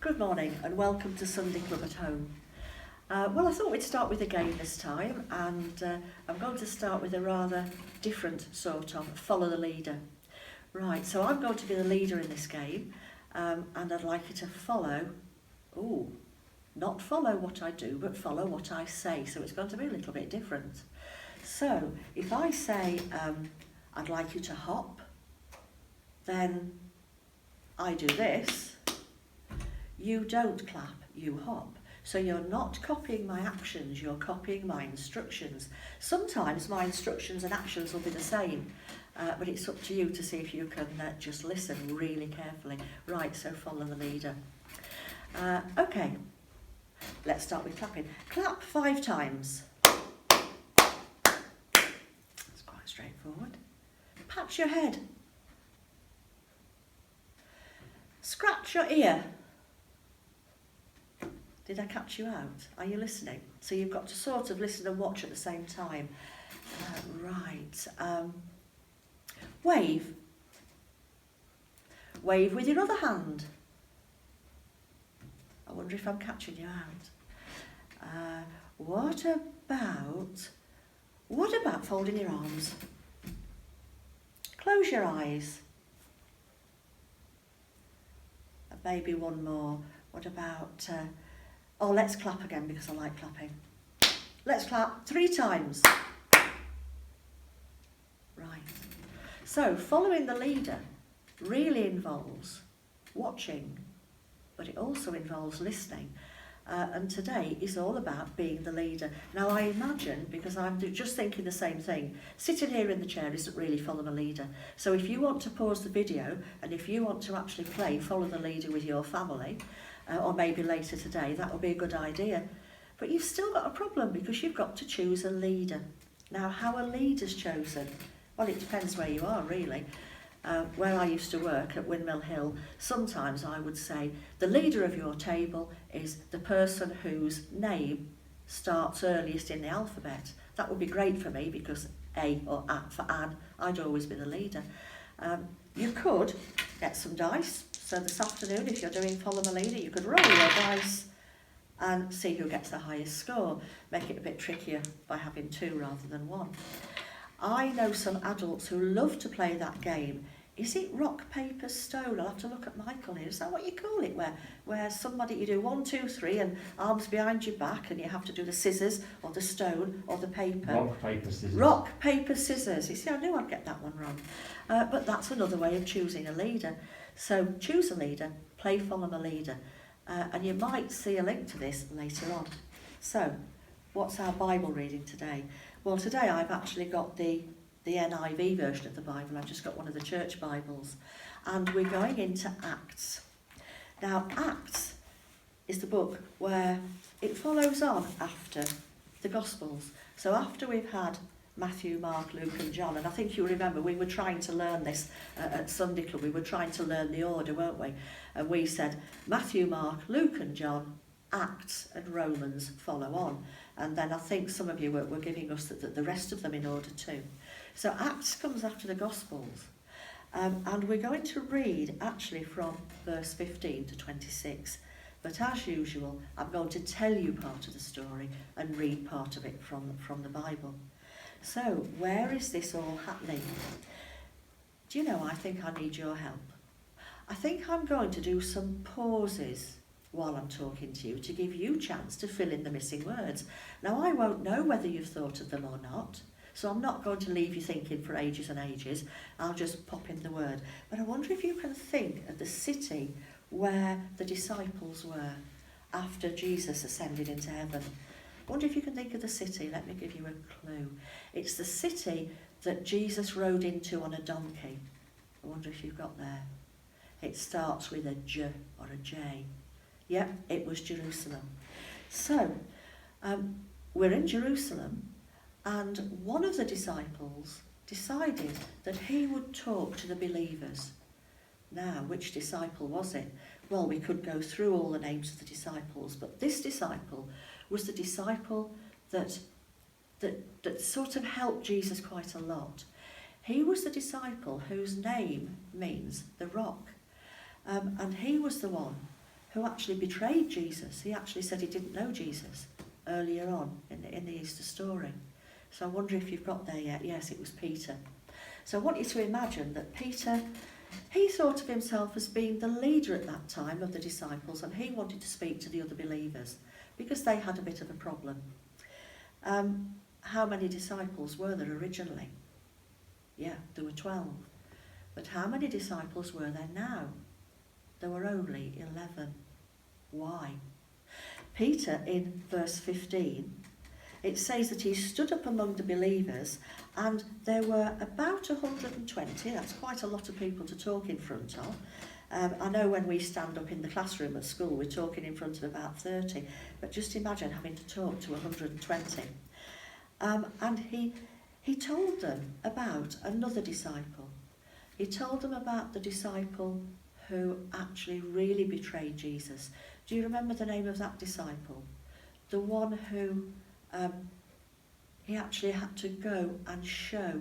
Good morning and welcome to Sunday Club at Home. Well, I thought we'd start with a game this time, and I'm going to start with a rather different sort of follow the leader. Right, so I'm going to be the leader in this game, and I'd like you to follow, not follow what I do, but follow what I say, so it's going to be a little bit different. So, if I say, I'd like you to hop, then I do this. You don't clap, you hop. So you're not copying my actions, you're copying my instructions. Sometimes my instructions and actions will be the same, but it's up to you to see if you can just listen really carefully. Right, so follow the leader. Okay, let's start with clapping. Clap 5 times. It's quite straightforward. Pat your head. Scratch your ear. Did I catch you out? Are you listening? So you've got to sort of listen and watch at the same time. Right. Wave. Wave with your other hand. I wonder if I'm catching you out. What about folding your arms? Close your eyes. Maybe one more. What about... let's clap again because I like clapping. Let's clap 3 times. Right. So following the leader really involves watching, but it also involves listening. And today is all about being the leader. Now I imagine, because I'm just thinking the same thing, sitting here in the chair isn't really follow the leader. So if you want to pause the video and if you want to actually play follow the leader with your family, or maybe later today, that would be a good idea. But you've still got a problem because you've got to choose a leader. Now, how a leader's chosen? Well, it depends where you are, really. Where I used to work at Windmill Hill, sometimes I would say the leader of your table is the person whose name starts earliest in the alphabet. That would be great for me because A or A for Anne, I'd always be the leader. You could get some dice. So this afternoon, if you're doing follow the leader, you could roll your dice and see who gets the highest score. Make it a bit trickier by having 2 rather than 1. I know some adults who love to play that game. Is it rock, paper, stone? I'll have to look at Michael here. Is that what you call it? Where somebody, you do 1, 2, 3 and arms behind your back and you have to do the scissors or the stone or the paper. Rock, paper, scissors. Rock, paper, scissors. You see, I knew I'd get that one wrong. But that's another way of choosing a leader. So choose a leader, play follow the leader. And you might see a link to this later on. So, what's our Bible reading today? Well, today I've actually got the NIV version of the Bible. I've just got one of the church Bibles. And we're going into Acts. Now, Acts is the book where it follows on after the Gospels. So after we've had Matthew, Mark, Luke and John, and I think you remember we were trying to learn this at Sunday Club. We were trying to learn the order, weren't we? And we said Matthew, Mark, Luke and John, Acts and Romans follow on. And then I think some of you were giving us the rest of them in order too. So Acts comes after the Gospels. And we're going to read actually from verse 15 to 26. But as usual, I'm going to tell you part of the story and read part of it from the Bible. So, where is this all happening? Do you know, I think I need your help. I think I'm going to do some pauses while I'm talking to you to give you a chance to fill in the missing words. Now, I won't know whether you've thought of them or not, so I'm not going to leave you thinking for ages and ages. I'll just pop in the word. But I wonder if you can think of the city where the disciples were after Jesus ascended into heaven. I wonder if you can think of the city. Let me give you a clue. It's the city that Jesus rode into on a donkey. I wonder if you've got there. It starts with a J or a J. Yep, it was Jerusalem. So, we're in Jerusalem, and one of the disciples decided that he would talk to the believers. Now, which disciple was it? Well, we could go through all the names of the disciples, but this disciple was the disciple that sort of helped Jesus quite a lot. He was the disciple whose name means the rock. And he was the one who actually betrayed Jesus. He actually said he didn't know Jesus earlier on in the Easter story. So I wonder if you've got there yet. Yes, it was Peter. So I want you to imagine that Peter, he thought of himself as being the leader at that time of the disciples, and he wanted to speak to the other believers because they had a bit of a problem. How many disciples were there originally? Yeah, there were 12. But how many disciples were there now? There were only 11. Why? Peter, in verse 15, it says that he stood up among the believers, and there were about 120. That's quite a lot of people to talk in front of. I know when we stand up in the classroom at school, we're talking in front of about 30, but just imagine having to talk to 120. And he told them about another disciple. He told them about the disciple who actually really betrayed Jesus. Do you remember the name of that disciple? The one who he actually had to go and show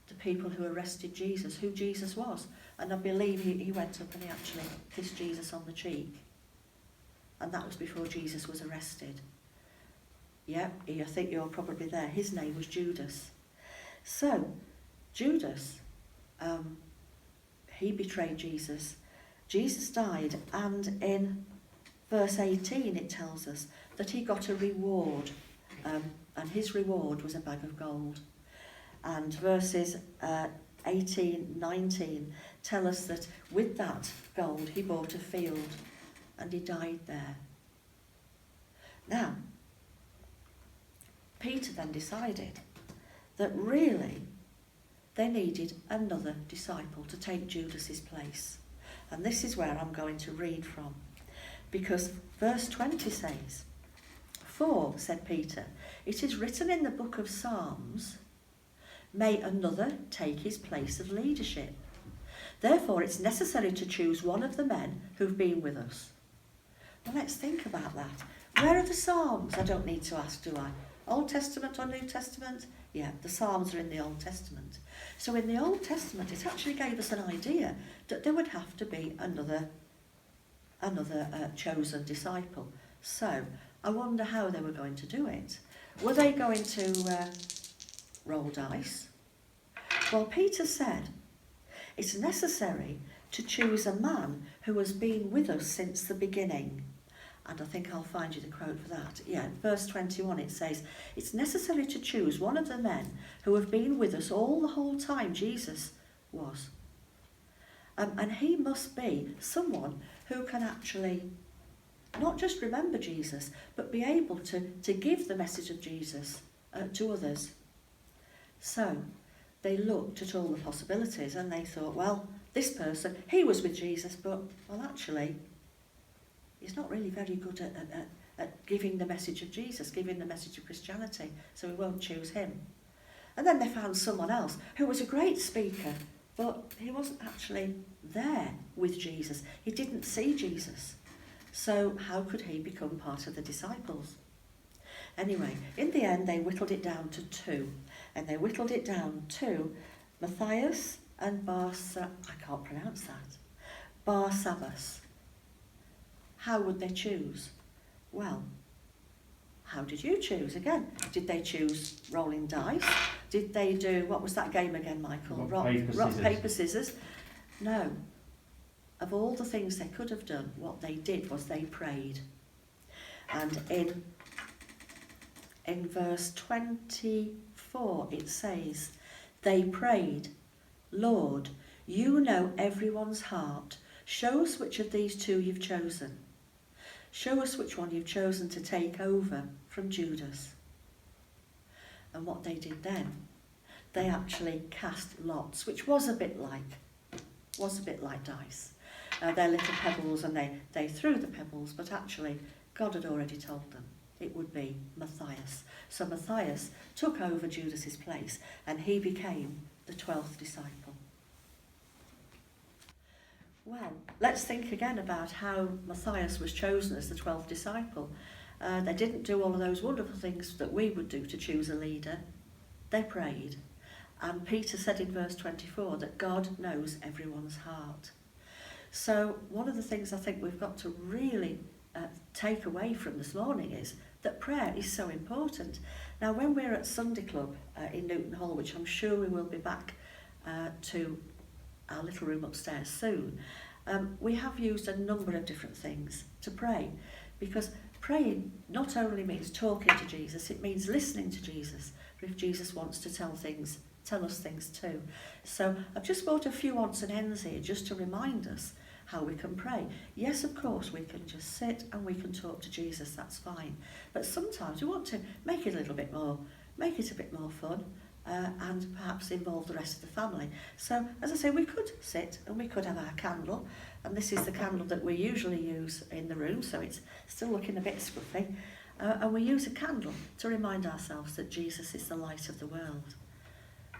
the people who arrested Jesus who Jesus was. And I believe he went up and he actually kissed Jesus on the cheek. And that was before Jesus was arrested. Yeah, I think you're probably there. His name was Judas. So, Judas, he betrayed Jesus. Jesus died, and in verse 18 it tells us that he got a reward, and his reward was a bag of gold. And verses 18, 19 tell us that with that gold he bought a field, and he died there. Now, Peter then decided that really they needed another disciple to take Judas's place. And this is where I'm going to read from. Because verse 20 says, "For," said Peter, "it is written in the book of Psalms, may another take his place of leadership. Therefore it's necessary to choose one of the men who've been with us." Well, let's think about that. Where are the Psalms? I don't need to ask, do I? Old Testament or New Testament? Yeah, the Psalms are in the Old Testament. So in the Old Testament, it actually gave us an idea that there would have to be another chosen disciple. So I wonder how they were going to do it. Were they going to roll dice? Well, Peter said, it's necessary to choose a man who has been with us since the beginning. And I think I'll find you the quote for that. Yeah, verse 21 it says, it's necessary to choose one of the men who have been with us all the whole time Jesus was. And he must be someone who can actually not just remember Jesus, but be able to give the message of Jesus to others. So they looked at all the possibilities and they thought, well, this person, he was with Jesus, but, well, actually, he's not really very good at giving the message of Jesus, giving the message of Christianity, so we won't choose him. And then they found someone else who was a great speaker, but he wasn't actually there with Jesus. He didn't see Jesus. So how could he become part of the disciples? Anyway, in the end, they whittled it down to 2. And they whittled it down to Matthias and I can't pronounce that, Barsabbas. How would they choose? Well, how did you choose? Again, did they choose rolling dice? Did they do, what was that game again, Michael? Rock, paper, scissors? No. Of all the things they could have done, what they did was they prayed. And in verse 24 it says, they prayed, Lord, you know everyone's heart. Show us which of these 2 you've chosen. Show us which one you've chosen to take over from Judas. And what they did then, they actually cast lots, which was a bit like dice. They're little pebbles, and they threw the pebbles, but actually God had already told them it would be Matthias. So Matthias took over Judas's place, and he became the 12th disciple. Well, let's think again about how Matthias was chosen as the 12th disciple. They didn't do all of those wonderful things that we would do to choose a leader. They prayed. And Peter said in verse 24 that God knows everyone's heart. So one of the things I think we've got to really take away from this morning is that prayer is so important. Now, when we're at Sunday Club in Newton Hall, which I'm sure we will be back to our little room upstairs soon, we have used a number of different things to pray, because praying not only means talking to Jesus, it means listening to Jesus, if Jesus wants to tell us things too. So I've just brought a few odds and ends here just to remind us how we can pray. Yes, of course, we can just sit and we can talk to Jesus, that's fine. But sometimes we want to make it a bit more fun, and perhaps involve the rest of the family. So, as I say, we could sit and we could have our candle, and this is the candle that we usually use in the room, so it's still looking a bit scruffy. And we use a candle to remind ourselves that Jesus is the light of the world.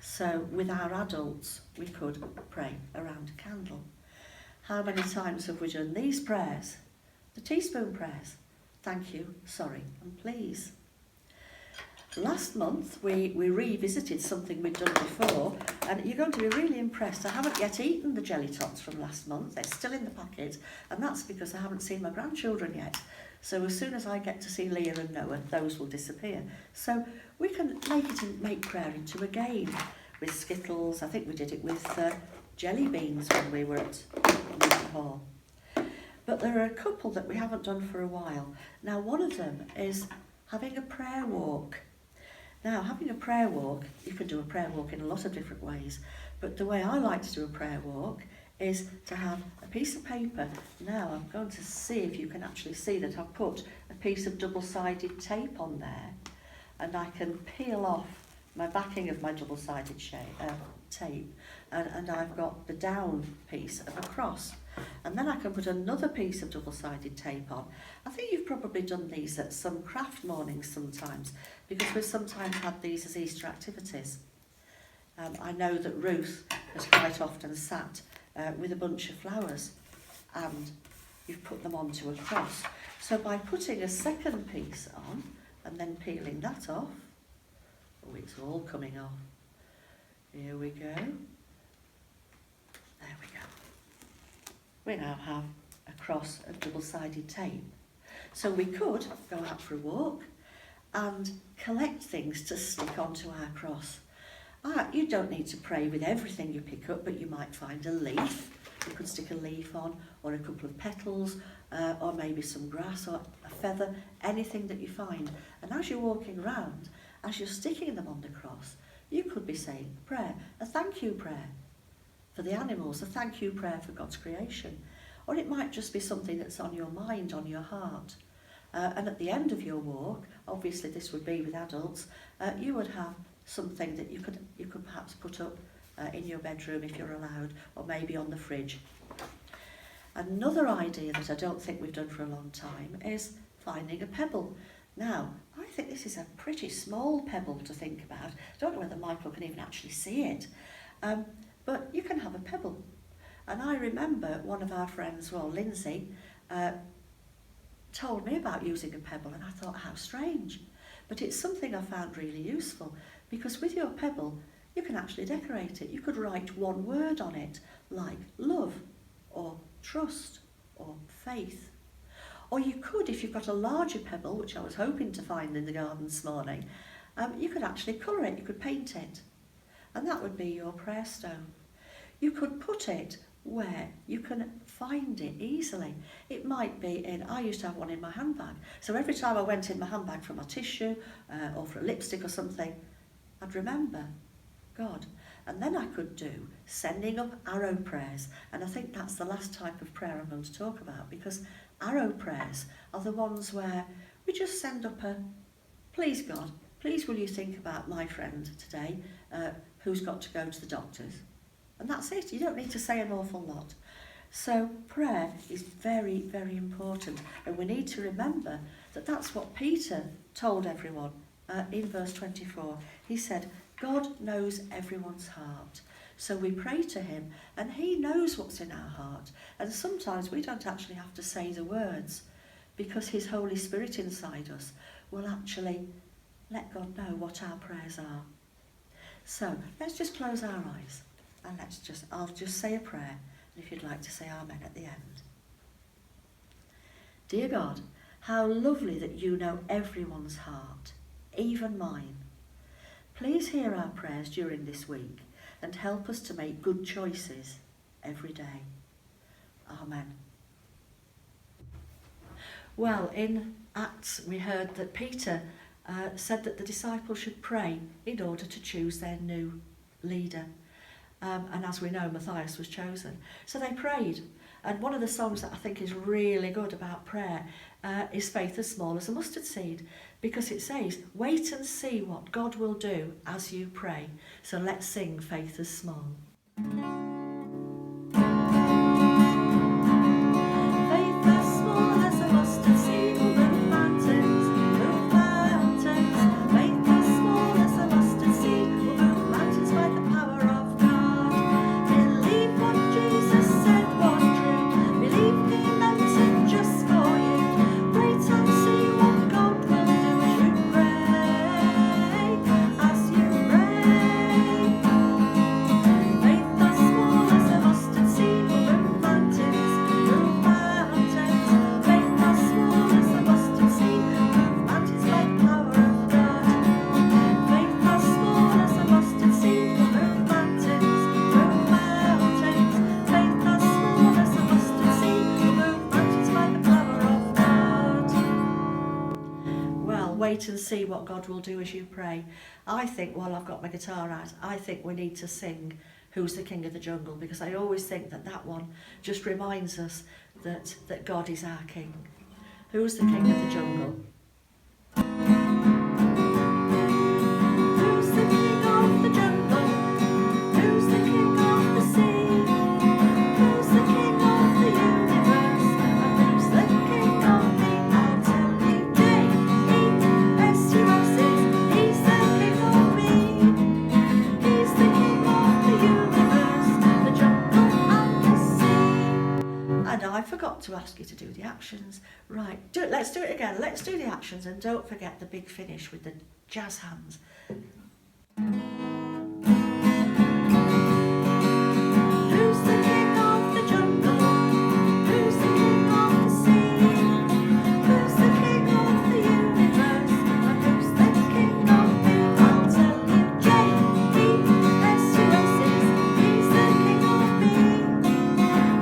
So, with our adults, we could pray around a candle. How many times have we done these prayers? The teaspoon prayers. Thank you, sorry, and please. Last month, we revisited something we'd done before, and you're going to be really impressed. I haven't yet eaten the jelly tots from last month. They're still in the packet, and that's because I haven't seen my grandchildren yet. So as soon as I get to see Leah and Noah, those will disappear. So we can make prayer into a game with Skittles. I think we did it with jelly beans when we were at Newton Hall. But there are a couple that we haven't done for a while. Now, one of them is having a prayer walk. Now, having a prayer walk, you can do a prayer walk in a lot of different ways, but the way I like to do a prayer walk is to have a piece of paper. Now, I'm going to see if you can actually see that I've put a piece of double-sided tape on there, and I can peel off my backing of my double-sided tape, and I've got the down piece of a cross. And then I can put another piece of double-sided tape on. I think you've probably done these at some craft mornings sometimes, because we've sometimes had these as Easter activities. I know that Ruth has quite often sat with a bunch of flowers, and you've put them onto a cross. So by putting a second piece on and then peeling that off, oh, it's all coming off. Here we go. There we go. We now have a cross of double-sided tape. So we could go out for a walk and collect things to stick onto our cross. You don't need to pray with everything you pick up, but you might find a leaf. You could stick a leaf on, or a couple of petals, or maybe some grass or a feather, anything that you find. And as you're walking around, as you're sticking them on the cross, you could be saying a prayer, a thank you prayer for the animals, a thank you prayer for God's creation. Or it might just be something that's on your mind, on your heart. And at the end of your walk, obviously this would be with adults, you would have something that you could perhaps put up in your bedroom if you're allowed, or maybe on the fridge. Another idea that I don't think we've done for a long time is finding a pebble. Now, I think this is a pretty small pebble to think about. I don't know whether Michael can even actually see it. But you can have a pebble. And I remember one of our friends, well, Lindsay, told me about using a pebble, and I thought, how strange. But it's something I found really useful, because with your pebble, you can actually decorate it. You could write one word on it, like love, or trust, or faith. Or you could, if you've got a larger pebble, which I was hoping to find in the garden this morning, you could actually colour it, you could paint it. And that would be your prayer stone. You could put it where you can find it easily. It might be in, I used to have one in my handbag. So every time I went in my handbag for my tissue or for a lipstick or something, I'd remember God. And then I could do sending up arrow prayers. And I think that's the last type of prayer I'm going to talk about, because arrow prayers are the ones where we just send up a, please God, please will you think about my friend today who's got to go to the doctors. And that's it. You don't need to say an awful lot. So prayer is very, very important. And we need to remember that that's what Peter told everyone in verse 24. He said, God knows everyone's heart. So we pray to him, and he knows what's in our heart. And sometimes we don't actually have to say the words, because his Holy Spirit inside us will actually let God know what our prayers are. So let's just close our eyes, and I'll just say a prayer, if you'd like to say amen at the end. Dear God, how lovely that you know everyone's heart, even mine. Please hear our prayers during this week and help us to make good choices every day. Amen. Well, in Acts we heard that Peter said that the disciples should pray in order to choose their new leader. And as we know, Matthias was chosen. So they prayed. And one of the songs that I think is really good about prayer is Faith as Small as a Mustard Seed, because it says, wait and see what God will do as you pray. So let's sing Faith as Small. Wait and see what God will do as you pray. I think, while I've got my guitar out, I think we need to sing Who's the King of the Jungle, because I always think that that one just reminds us that God is our King. Who's the King of the Jungle? Who's the King of the jungle? Who's the King of the sea? Who's the King of the universe? And who's the King of me? I'll tell you, J-E-S-U-S-E. He's the King of me. He's the King of the universe, the jungle and the sea. And I forgot to ask you to do the actions. Right, let's do it again. Let's do the actions, and don't forget the big finish with the jazz hands. Who's the King of the jungle? Who's the King of the sea? Who's the King of the universe? And who's the King of me? I'll tell you, J-E-S-U-S-E. He's the King of me.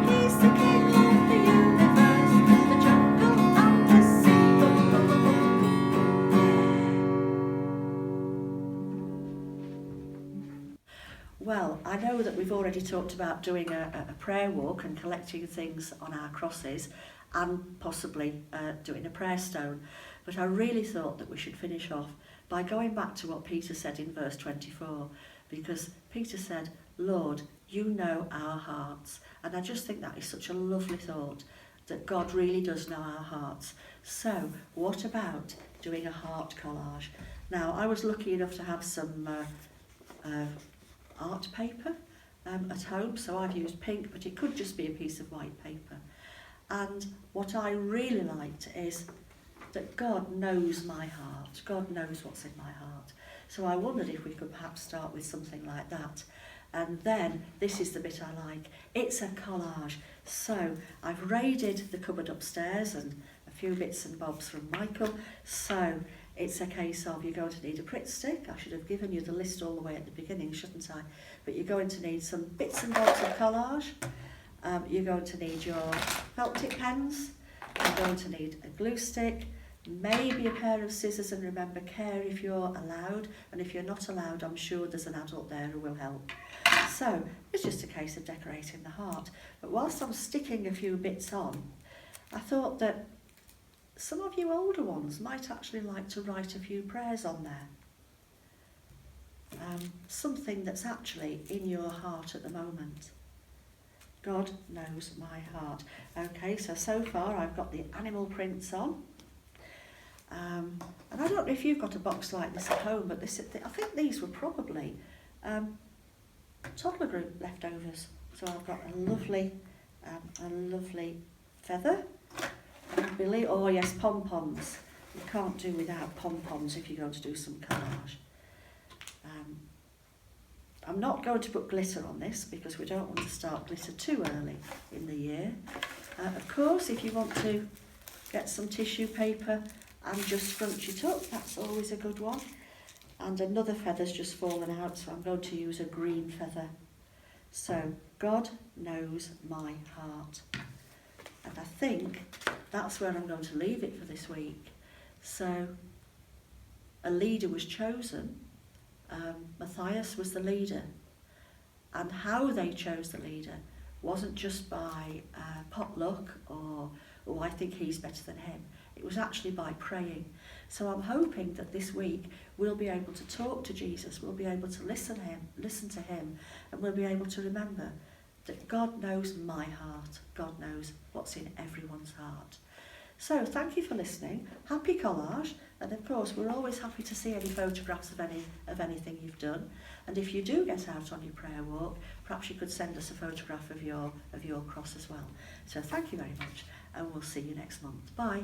He's the King of the universe, the jungle and the sea. Well, I know that we've already talked about doing a prayer walk and collecting things on our crosses, and possibly doing a prayer stone, but I really thought that we should finish off by going back to what Peter said in verse 24, because Peter said, Lord, you know our hearts. And I just think that is such a lovely thought, that God really does know our hearts. So what about doing a heart collage? Now, I was lucky enough to have some art paper at home, so I've used pink, but it could just be a piece of white paper. And what I really liked is that God knows my heart. God knows what's in my heart. So I wondered if we could perhaps start with something like that. And then, this is the bit I like, it's a collage. So I've raided the cupboard upstairs and a few bits and bobs from Michael. So it's a case of, you're going to need a Pritt stick. I should have given you the list all the way at the beginning, shouldn't I? But you're going to need some bits and bobs of collage. You're going to need your felt tip pens. You're going to need a glue stick, maybe a pair of scissors, and remember, care if you're allowed. And if you're not allowed, I'm sure there's an adult there who will help. So it's just a case of decorating the heart. But whilst I'm sticking a few bits on, I thought that some of you older ones might actually like to write a few prayers on there. Something that's actually in your heart at the moment. God knows my heart. Okay, so far I've got the animal prints on. And I don't know if you've got a box like this at home, but I think these were probably toddler group leftovers. So I've got a lovely feather. Billy, oh yes, pom-poms. You can't do without pom-poms if you're going to do some collage. I'm not going to put glitter on this because we don't want to start glitter too early in the year. Of course, if you want to get some tissue paper and just scrunch it up, that's always a good one. And another feather's just fallen out, so I'm going to use a green feather. So, God knows my heart. And I think that's where I'm going to leave it for this week. So, a leader was chosen. Matthias was the leader. And how they chose the leader wasn't just by potluck or, oh, I think he's better than him. It was actually by praying. So I'm hoping that this week we'll be able to talk to Jesus, we'll be able to listen to him, and we'll be able to remember that God knows my heart. God knows what's in everyone's heart. So thank you for listening. Happy collage. And of course, we're always happy to see any photographs of anything you've done. And if you do get out on your prayer walk, perhaps you could send us a photograph of your cross as well. So thank you very much, and we'll see you next month. Bye.